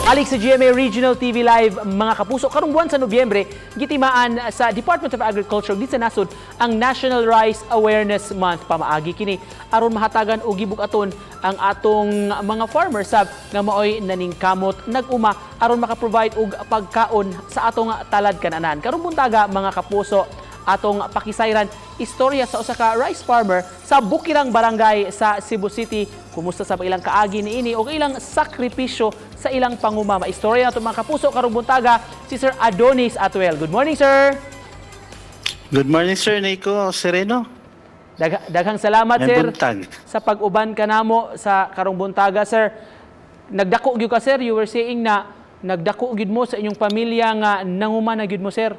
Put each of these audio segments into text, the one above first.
Alik sa GMA Regional TV Live, mga kapuso, karong buwan sa Nobyembre, gitimaan sa Department of Agriculture di sa nasod ang National Rice Awareness Month. Pamaagi kini aron mahatagan og gibugaton ang atong mga farmers sab nga maoy naningkamot nag-uma aron maka-provide og pagkaon sa atong talad kananan. Karong buntaga, mga kapuso, atong pakisayran istorya sa usa ka rice farmer sa Bukirang Barangay sa Cebu City. Kumusta sa ilang kaagi niini o ilang sakripisyo sa ilang panguma. Maistorya nato, mga kapuso, karong buntaga si Sir Adonis Atuel. Good morning, sir. Good morning, Sir Nico Sereno. Daghang salamat, May sir, buntag. sa pag-uban kanamo sa karong buntaga, sir. Nagdako gyud ka, sir. You were saying na nagdako gyud mo sa inyong pamilya nga nanguma na gyud mo, sir.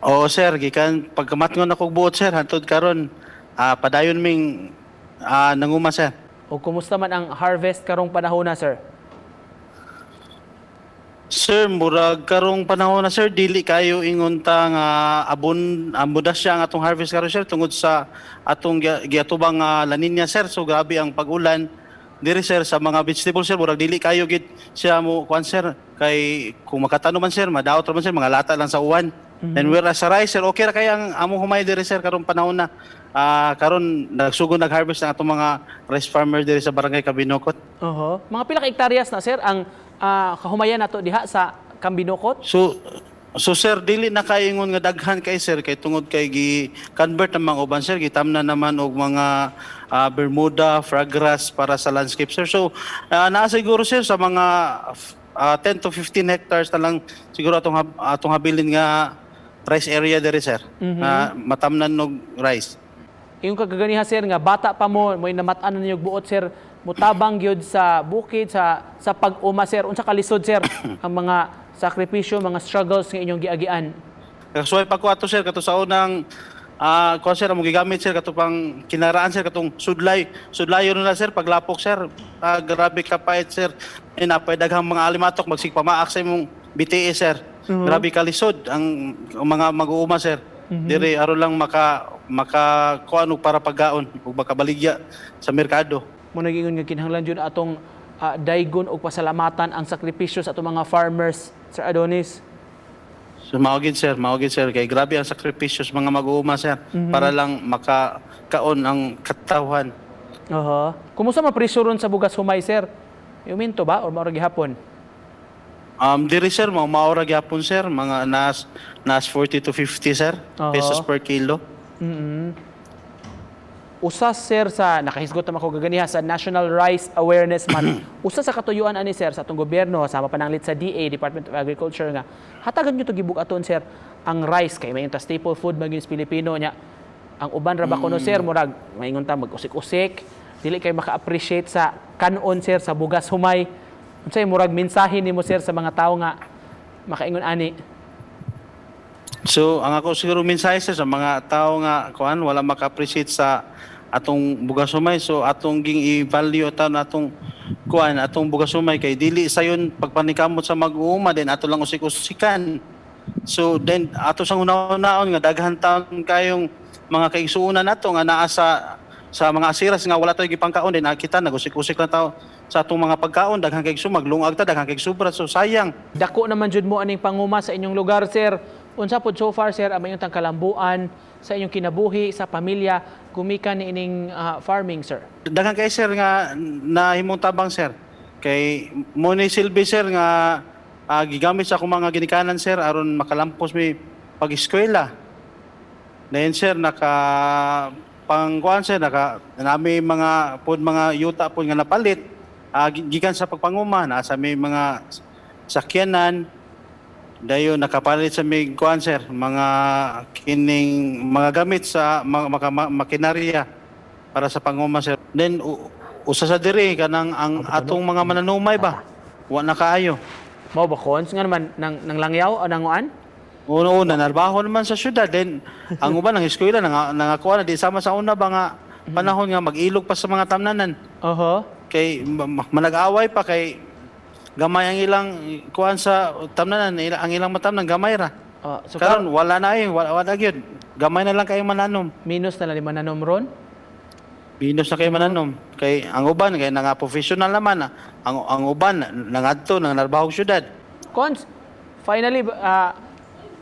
Oo, sir, gikan pagkamatngon ako buot, sir, hantod karon padayon ming nanguma, sir. O kumusta man ang harvest karong panahon na, sir? Sir, murag karong panahon na, sir, dili kayo ingon ta nga amudas siya ang atong harvest karon, sir, tungod sa atong giatubang La Nina, sir. So grabe ang pag-ulan diri, sir, sa mga vegetables, sir. Murag dili kayo gid siya mo kuan, sir, kay kung makatano man, sir, madaot ra man, sir, mga lata lang sa uwan. And whereas sa rice, sir, okay ra kay ang among humay diri, sir, karong panahon na. Karon nagsugod nag-harvest ang atong mga rice farmer diri sa Barangay Kabinokot. Mga pila ka hektaryas na, sir, ang kahumayan nato diha sa Kambinokot? So sir, dili na kaingon nga daghan kay, sir, kay tungod kay gi-convert ng mga uban, sir, gitamna naman og mga Bermuda, fraggrass para sa landscape, sir. So naa siguro, sir, sa mga 10 to 15 hectares na lang siguro atong habilin nga rice area diri, sir. Matamnan og rice. Yung kagaganiha, sir, nga bata pa mo, may namatan na niyog buot, sir, mutabang gyud sa bukid, sa pag-uma, sir. Unsa kalisod, sir, ang mga sakripisyo, mga struggles nga inyong giagian? Kasuway pa ko ato, sir, kato sa unang kuan, sir, among gigamit, sir, kato pang kinaraan, sir, katong sudlayo na, sir, paglapok, sir. Grabe kapait, sir. Napay daghang mga alimatok magsigpamaak sa imong BTS, sir. Grabe kalisod ang mga mag-uuma, sir. Dire aron lang maka kuan og para paggaon ug makabaligya sa merkado. Mo nagingon nga kinahanglan jud atong daygon og pasalamatan ang sakripisyo sa atong mga farmers, Sir Adonis. So maugid, sir, kay grabe ang sakripisyo sa mga mag-uuma, sir, para lang makakaon ang katawan. Kumusta mapresyo ron sa bugas humay, sir? Yuminto ba or maura gihapon? Diri, sir, maura gyapon, sir, mga nas 40 to 50, sir, pesos per kilo. Usa, sir, sa nakahisgot naman ko gaganiha sa National Rice Awareness Month. Usa sa katuyuan ani, sir, sa atong gobyerno sama pananglit sa DA, Department of Agriculture, nga hatagan nyo to gibugaton, sir, ang rice kay may staple food maging Pilipino nya. Ang uban ra ba kuno, sir, murag maingon ta mag-usik-usik, dili kay maka-appreciate sa kanon, sir, sa bugas humay. Unsay murag mensahe nimo, sir, sa mga tawo nga makaingon ani? So ang ako siguro mensahe, sir, sa mga tao nga kuan wala maka-appreciate sa atong bugas humay, so atong ging i-value ta atong kuan atong bugas humay kay dili sayon pagpanikamot sa mag-uuma, din ato lang usik-usikan. So then ato sang una-unaon nga daghan taon kayong mga kaigsuonan nato nga naa sa mga asiras nga wala tayo gipangkaon, din nakita nagusik-usik lang tao sa atong mga pagkaon, daghang kay maglungag ta, daghang kay sobra, so sayang. Dako naman jud mo aning panguma sa inyong lugar, sir. Unsa pod so far, sir, ang mayong kalambuan sa inyong kinabuhi sa pamilya gumikan ni ining farming, sir? Daghang kay, sir, nga nahimong tabang, sir, kay mo ni silbi, sir, nga gigamit sa akong mga ginikanan, sir, aron makalampos mi pag-eskwela. Dayon, sir, pangkuan, sir, nami mga yuta po nga napalit gikan sa pagpanguma, nasa may mga sakyanan. Dayon nakapalit sa may kuan, sir, mga kining mga gamit sa makinarya para sa panguma, sir. Then usa sa diri kanang ang atong mga mananumay ba wa na kaayo. Mao ba cons nga naman nang langyaw o nanguan? Una narbaho naman sa syudad, then ang uban ng eskwela nangakuha na di sama sa una ba nga panahon nga mag-ilog pa sa mga tamnanan. Kay manag-away pa kay gamay ang ilang kuan sa tamnanan, ang ilang matamnan gamay ra. So karon wala na wala gyud. Gamay na lang kay mananom. Minus na lang mananom ron? Binos na kay mananom. Kay ang uban kay nga professional naman. Ang uban nangadto nang narbahog syudad. Cons, finally,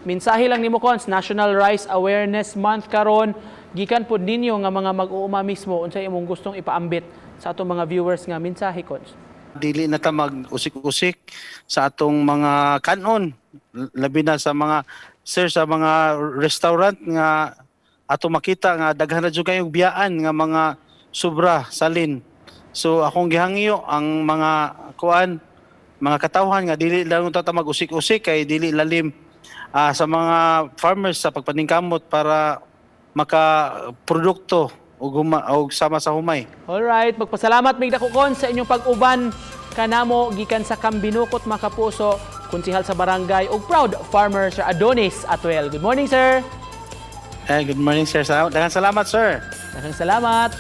mensahe lang nimo Cons, National Rice Awareness Month karon. Gikan pod ninyo nga mga mag-uuma mismo unsay imong gustong ipaambit sa atong mga viewers nga mensahe Cons. Dili na ta mag-usik-usik sa atong mga kanon. Labi na sa mga sir sa mga restaurant nga ato makita nga daghan na jud kayong biyaan nga mga sobra salin. So akong gihangyo ang mga kuan mga katawhan nga dili lang ta mag-usik-usik kay dili lalim sa mga farmers sa pagpaningkamot para maka-produkto o sama sa humay. Alright, magpasalamat mig dako Cons sa inyong pag-uban kanamo gikan sa Kambinukot mga kapuso, konsihal sa barangay ug proud farmer Sir Adonis Atuel. Good morning, sir. Good morning sir. Daghang salamat sir. Daghang salamat.